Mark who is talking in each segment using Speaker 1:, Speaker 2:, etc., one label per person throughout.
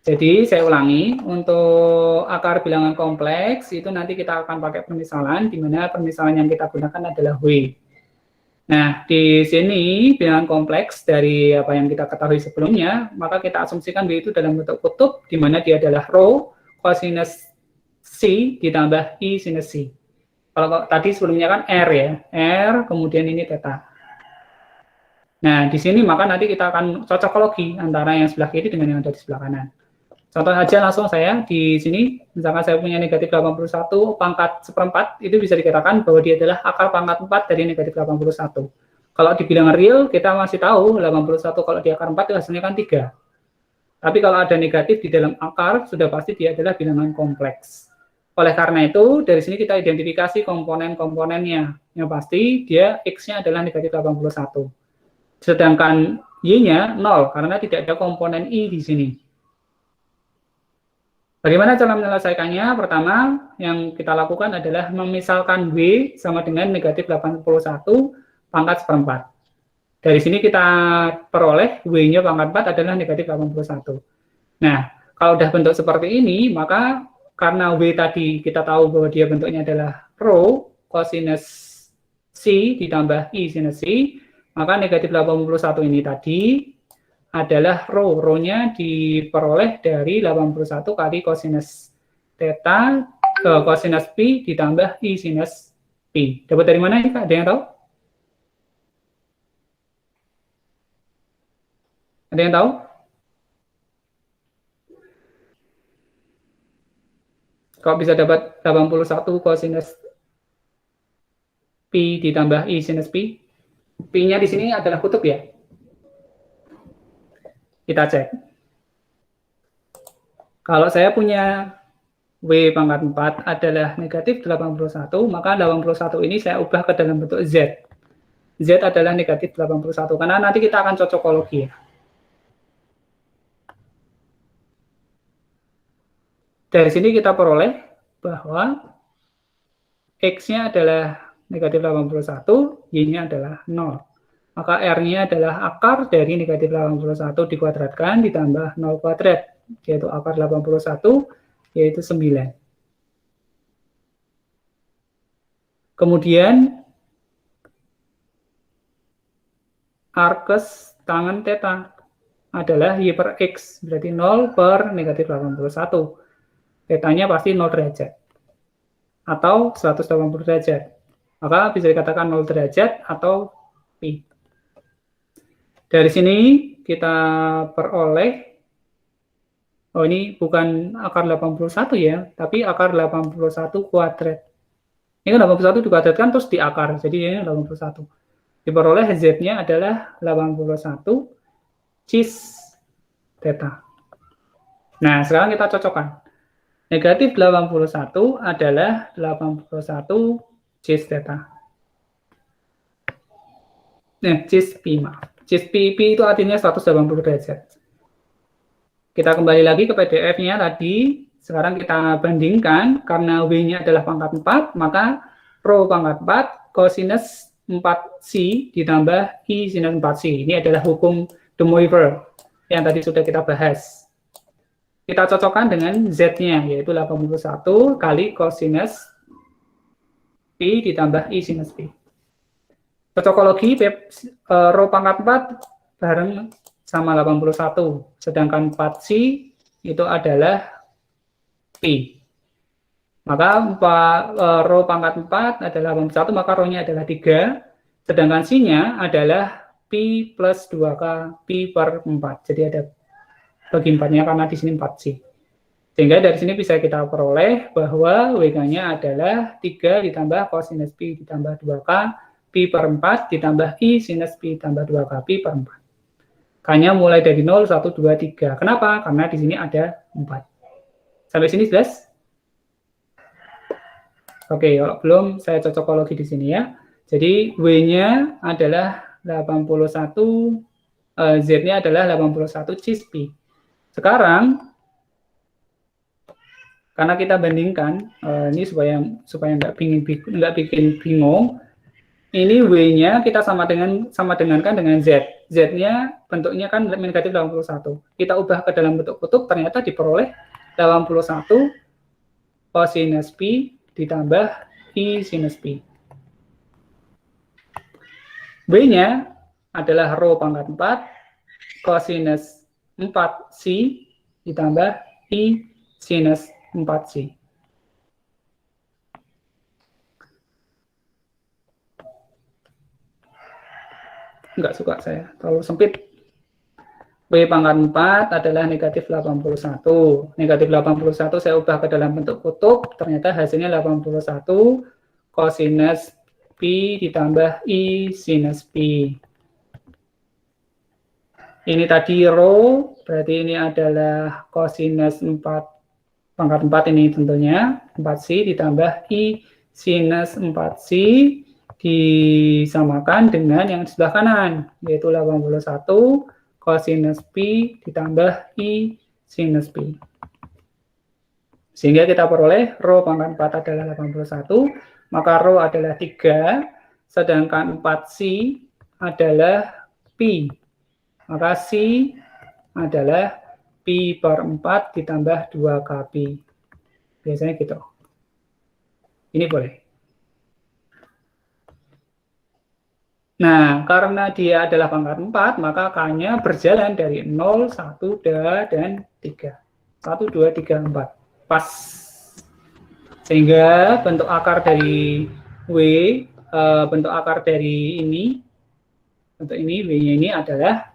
Speaker 1: Jadi saya ulangi, untuk akar bilangan kompleks itu nanti kita akan pakai permisalan, di mana permisalan yang kita gunakan adalah W. Nah, di sini bilangan kompleks dari apa yang kita ketahui sebelumnya, maka kita asumsikan W itu dalam bentuk kutub, di mana dia adalah rho cosinus C ditambah I sinus C. Kalau tadi sebelumnya kan R ya, R, kemudian ini theta. Nah, di sini maka nanti kita akan cocokologi antara yang sebelah kiri dengan yang ada di sebelah kanan. Contoh aja langsung saya di sini, misalkan saya punya negatif 81 pangkat seperempat, itu bisa dikatakan bahwa dia adalah akar pangkat 4 dari negatif 81. Kalau di bilangan real, kita masih tahu 81 kalau di akar 4 itu hasilnya kan 3. Tapi kalau ada negatif di dalam akar, sudah pasti dia adalah bilangan kompleks. Oleh karena itu, dari sini kita identifikasi komponen-komponennya. Yang pasti, dia X-nya adalah negatif 81. Sedangkan Y-nya 0, karena tidak ada komponen I di sini. Bagaimana cara menyelesaikannya? Pertama, yang kita lakukan adalah memisalkan W sama dengan negatif 81 pangkat seperempat. Dari sini kita peroleh W-nya pangkat 4 adalah negatif 81. Nah, kalau udah bentuk seperti ini, maka karena W tadi kita tahu bahwa dia bentuknya adalah rho cosinus C ditambah I sinus C, maka negatif 81 ini tadi adalah rho-nya diperoleh dari 81 kali cosinus theta cosinus pi ditambah I sinus pi. Dapat dari mana ini Kak? Ada yang tahu? Ada yang tahu? Kalau bisa dapat 81 cosinus pi ditambah I sinus pi, pi-nya di sini adalah kutub ya. Kita cek. Kalau saya punya W pangkat 4 adalah negatif 81, maka 81 ini saya ubah ke dalam bentuk Z. Z adalah negatif 81, karena nanti kita akan cocokologi ya. Dari sini kita peroleh bahwa X-nya adalah negatif 81, Y-nya adalah 0. Maka R-nya adalah akar dari negatif 81 dikuadratkan ditambah 0 kuadrat, yaitu akar 81, yaitu 9. Kemudian, arkes tangan theta adalah Y per X, berarti 0 per negatif 81. Theta-nya pasti 0 derajat, atau 180 derajat. Maka bisa dikatakan 0 derajat atau pi. Dari sini kita peroleh, oh ini bukan akar 81 ya, tapi akar 81 kuadrat. Ini kan 81 dikuadratkan terus diakar, jadi ini 81. Diperoleh Z-nya adalah 81 cis theta. Nah, sekarang kita cocokkan. Negatif 81 adalah 81 cis theta. Nah, cis pi, maaf. Cis pi itu artinya 180 derajat. Kita kembali lagi ke PDF-nya tadi. Sekarang kita bandingkan, karena W-nya adalah pangkat 4, maka rho pangkat 4 cosinus 4C ditambah I sinus 4C. Ini adalah hukum de Moivre yang tadi sudah kita bahas. Kita cocokkan dengan Z-nya, yaitu 81 kali cosinus Pi ditambah I sinus Pi. Cocokologi rho pangkat 4 bareng sama 81, sedangkan 4C itu adalah Pi. Maka rho pangkat 4 adalah 81, maka rho-nya adalah 3, sedangkan C-nya adalah Pi plus 2K, Pi per 4. Jadi ada bagi 4-nya karena di sini 4C. Sehingga dari sini bisa kita peroleh bahwa WK-nya adalah 3 ditambah cosinus Pi ditambah 2K, Pi per 4 ditambah I sinus Pi tambah 2K, Pi per 4. K-nya mulai dari 0, 1, 2, 3. Kenapa? Karena di sini ada 4. Sampai sini jelas? Oke, kalau belum saya cocokologi di sini ya. Jadi W-nya adalah 81, Z-nya adalah 81 cis Pi. Sekarang, karena kita bandingkan, ini supaya nggak bikin bingung, Ini W-nya kita sama dengankan dengan Z. Z-nya bentuknya kan negatif 81. Kita ubah ke dalam bentuk kutub, ternyata diperoleh 81 cosinus Pi ditambah I sinus Pi. B-nya adalah rho pangkat 4 cosinus 4C ditambah I sinus 4C. Enggak suka saya, terlalu sempit. W pangkat 4 adalah negatif 81. Negatif 81 saya ubah ke dalam bentuk kutub, ternyata hasilnya 81 cosinus Pi ditambah I sinus Pi. Ini tadi rho, berarti ini adalah cosinus 4 pangkat 4 ini tentunya, 4C ditambah I sinus 4C disamakan dengan yang di sebelah kanan, yaitu 81 cosinus Pi ditambah I sinus Pi. Sehingga kita peroleh rho pangkat 4 adalah 81, maka rho adalah 3, sedangkan 4C adalah Pi. Maka C adalah Pi per 4 ditambah 2Kp. Biasanya gitu. Ini boleh. Nah, karena dia adalah pangkat 4, maka K-nya berjalan dari 0, 1, dan 3. 1, 2, 3, 4. Pas. Sehingga bentuk akar dari W, bentuk akar dari ini, bentuk ini, W-nya ini adalah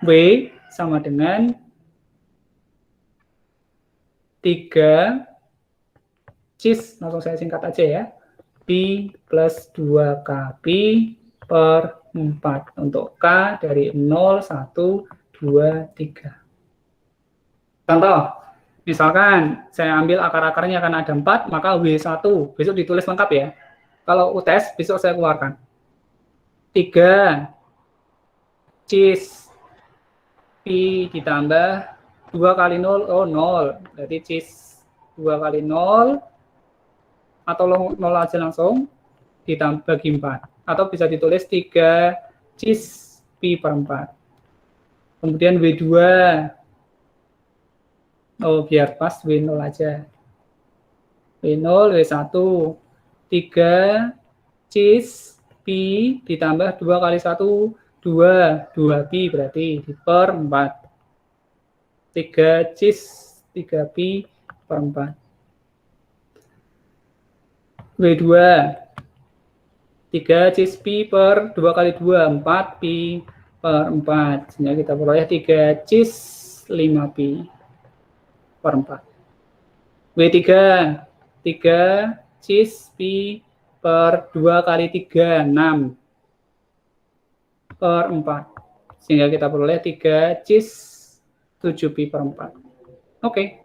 Speaker 1: W sama dengan 3 cis, langsung saya singkat aja ya, Pi plus 2Kp per 4 untuk K dari 0, 1, 2, 3. Contoh, misalkan saya ambil akar-akarnya akan ada 4, maka W1, besok ditulis lengkap ya. Kalau UTS, besok saya keluarkan. 3 cis Pi ditambah 2 kali 0, oh 0. Berarti cis 2 kali 0, atau 0 aja langsung, ditambah bagi 4. Atau bisa ditulis 3 cis Pi per 4. Kemudian W2, oh biar pas W0 aja. W0, W1, 3 cis Pi ditambah 2 kali 1, 2 Pi berarti per 4. 3 cis 3 Pi per 4. W2, 3 cis Pi per 2 kali 2, 4 Pi per 4. Sehingga kita peroleh 3 cis 5 Pi per 4. W3, 3 cis Pi per 2 kali 3, 6 per 4. Sehingga kita peroleh 3 cis 7 Pi per 4. Oke,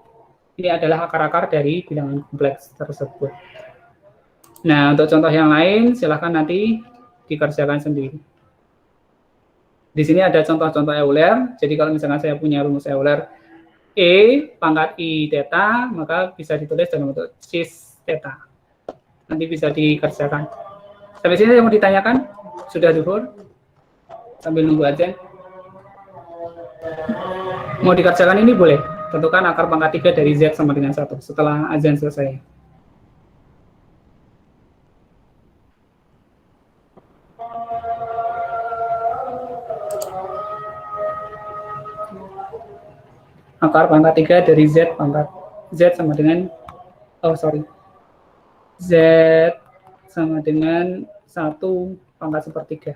Speaker 1: ini adalah akar-akar dari bilangan kompleks tersebut. Nah, untuk contoh yang lain, silahkan nanti dikerjakan sendiri. Di sini ada contoh-contoh Euler. Jadi kalau misalkan saya punya rumus Euler E pangkat I theta, maka bisa ditulis dalam bentuk cis theta. Nanti bisa dikerjakan. Sampai sini yang mau ditanyakan? Sudah zuhur? Sambil nunggu aja. Mau dikerjakan ini boleh. Tentukan akar pangkat 3 dari Z sama dengan 1 setelah azan selesai. Akar pangkat 3 dari Z pangkat Z sama dengan Z sama dengan 1 pangkat sepertiga.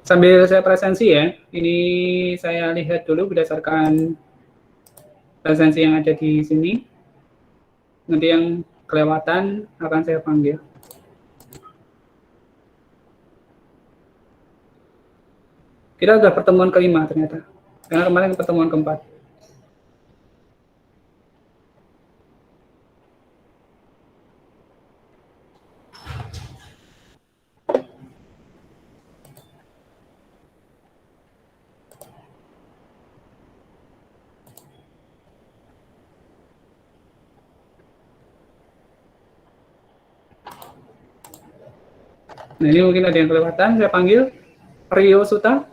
Speaker 1: Sambil saya presensi ya, ini saya lihat dulu berdasarkan presensi yang ada di sini. Nanti yang kelewatan akan saya panggil. Kita sudah pertemuan kelima ternyata, karena kemarin pertemuan keempat. Nah, ini mungkin ada yang kelewatan, saya panggil Rio Suta.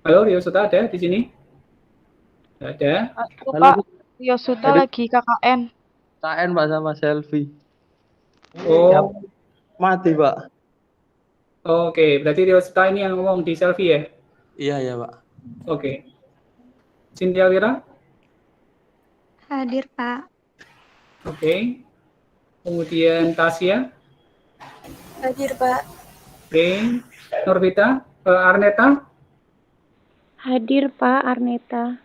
Speaker 1: Halo, Rio Suta ada di sini? Ada.
Speaker 2: Halo, Pak. Rio Suta lagi KKN.
Speaker 3: KKN Pak sama selfie.
Speaker 1: Oh.
Speaker 3: Ya, mati Pak.
Speaker 1: Oke, berarti Rio Suta ini yang ngomong di selfie ya?
Speaker 3: Iya ya Pak.
Speaker 1: Oke. Cynthia Wira?
Speaker 4: Hadir, Pak.
Speaker 1: Oke. Kemudian Tasya?
Speaker 4: Hadir, Pak.
Speaker 1: Oke. Norvita? Arneta?
Speaker 5: Hadir, Pak Arneta.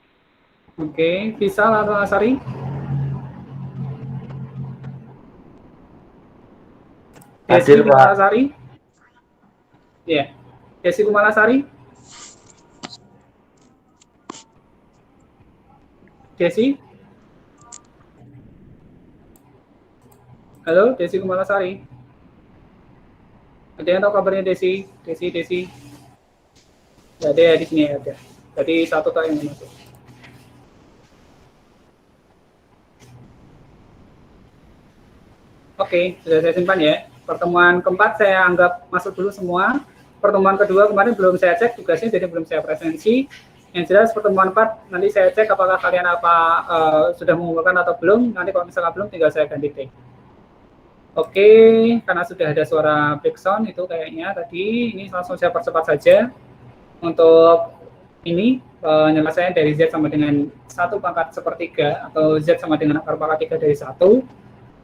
Speaker 1: Oke. Visal atau Asari? Desi
Speaker 6: Hadir, Pak.
Speaker 1: Kumalasari. Ya, Desi Kumalasari. Desi. Halo, Desi Kumalasari. Ada yang tahu kabarnya Desi? Desi. Nggak ada ya di sini ya, ada. Jadi satu tak yang masuk. Oke, sudah saya simpan ya. Pertemuan keempat saya anggap masuk dulu semua. Pertemuan kedua kemarin belum saya cek tugasnya, jadi belum saya presensi. Yang jelas pertemuan 4 nanti saya cek apakah kalian sudah mengumpulkan atau belum. Nanti kalau misalnya belum tinggal saya ganti tag. Oke, karena sudah ada suara background itu kayaknya tadi, ini langsung saya percepat saja. Untuk ini penyelesaian dari Z sama dengan 1 pangkat sepertiga atau Z sama dengan akar pangkat 3 dari 1.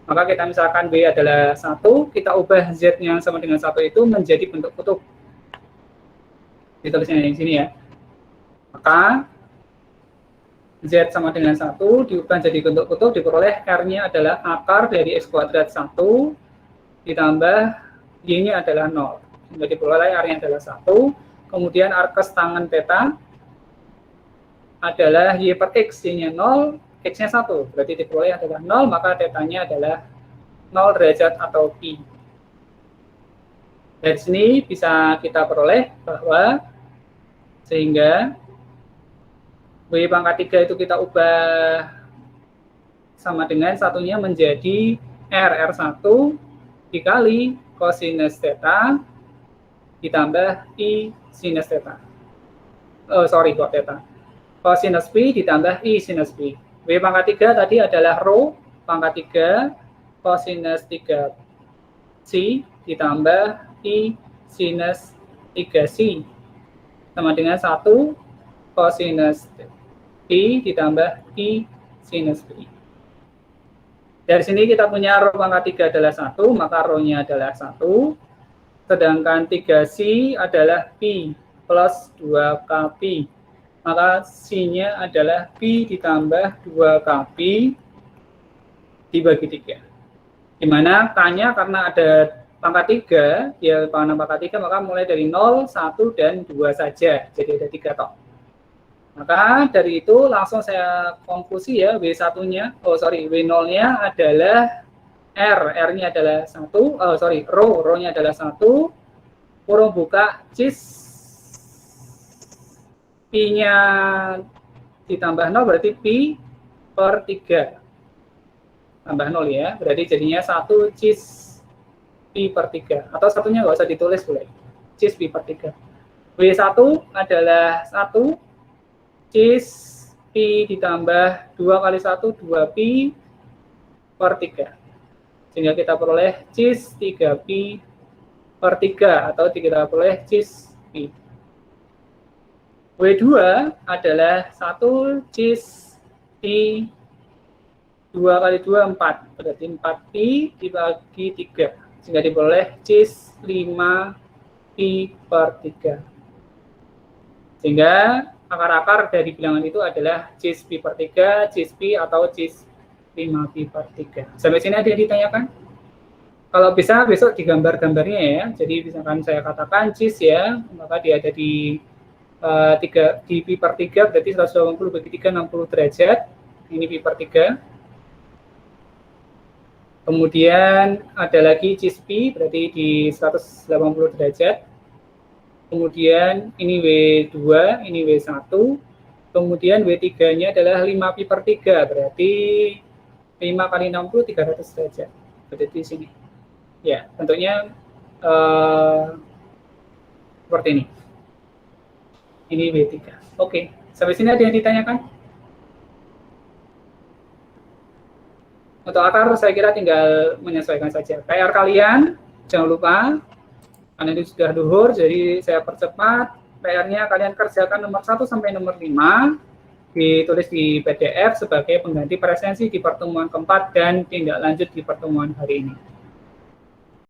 Speaker 1: Maka kita misalkan B adalah 1, kita ubah Z-nya sama dengan 1 itu menjadi bentuk kutub. Ditulisnya di sini ya. Maka Z sama dengan 1 diubah jadi bentuk kutub, diperoleh R-nya adalah akar dari X kuadrat 1 ditambah Y-nya adalah 0. Jadi diperoleh R-nya adalah 1, kemudian arkes tangan theta adalah Y per X, Y-nya 0, X-nya 1, berarti diperoleh adalah 0, maka θ-nya adalah 0 derajat atau pi. Dari sini bisa kita peroleh bahwa sehingga W pangkat 3 itu kita ubah sama dengan satunya menjadi R1 dikali cosinus theta ditambah I sinus theta. Kok theta. Cosinus pi ditambah I sinus pi. W pangkat 3 tadi adalah rho pangkat 3 cosinus 3C ditambah I sinus 3C sama dengan 1 cosinus Pi ditambah I sinus Pi. Dari sini kita punya rho pangkat 3 adalah 1, maka rho-nya adalah 1. Sedangkan 3C adalah Pi plus 2K Pi. Maka C-nya adalah Pi ditambah 2K Pi dibagi 3. Di mana K-nya karena ada pangkat 3, ya pangkat 3, maka mulai dari 0, 1, dan 2 saja. Jadi ada 3 tok. Maka dari itu langsung saya konklusi ya, W1-nya, W0-nya adalah R. R-nya adalah 1, rho-nya adalah 1, kurung buka, cis, Pi-nya ditambah 0 berarti Pi per 3. Tambah 0 ya, berarti jadinya 1 cis Pi per 3. Atau satunya nggak usah ditulis boleh, cis Pi per 3. W1 adalah 1 cis Pi ditambah 2 kali 1, 2 Pi per 3. Sehingga kita peroleh cis 3 Pi per 3, atau kita peroleh cis Pi. W2 adalah 1 cis Pi 2 kali 2, 4. Berarti 4 Pi dibagi 3. Sehingga diperoleh cis 5 Pi per 3. Sehingga akar-akar dari bilangan itu adalah cis Pi per 3, cis Pi atau cis 5 Pi per 3. Sampai sini ada yang ditanyakan? Kalau bisa besok digambar gambarnya ya. Jadi misalkan saya katakan cis ya, maka dia ada di 3 di Pi per 3, berarti 180 bagi 3, 60 derajat. Ini Pi per 3. Kemudian ada lagi cis Pi, berarti di 180 derajat. Kemudian ini W2, ini W1. Kemudian W3-nya adalah 5 Pi per 3, berarti 5 kali 60, 300 derajat. Berarti di sini. Ya, bentuknya seperti ini. Ini W3. Oke, sampai sini ada yang ditanyakan? Untuk akar saya kira tinggal menyesuaikan saja. PR kalian, jangan lupa, karena ini sudah luhur, jadi saya percepat. PR-nya kalian kerjakan nomor 1 sampai nomor 5, ditulis di PDF sebagai pengganti presensi di pertemuan keempat dan tindak lanjut di pertemuan hari ini.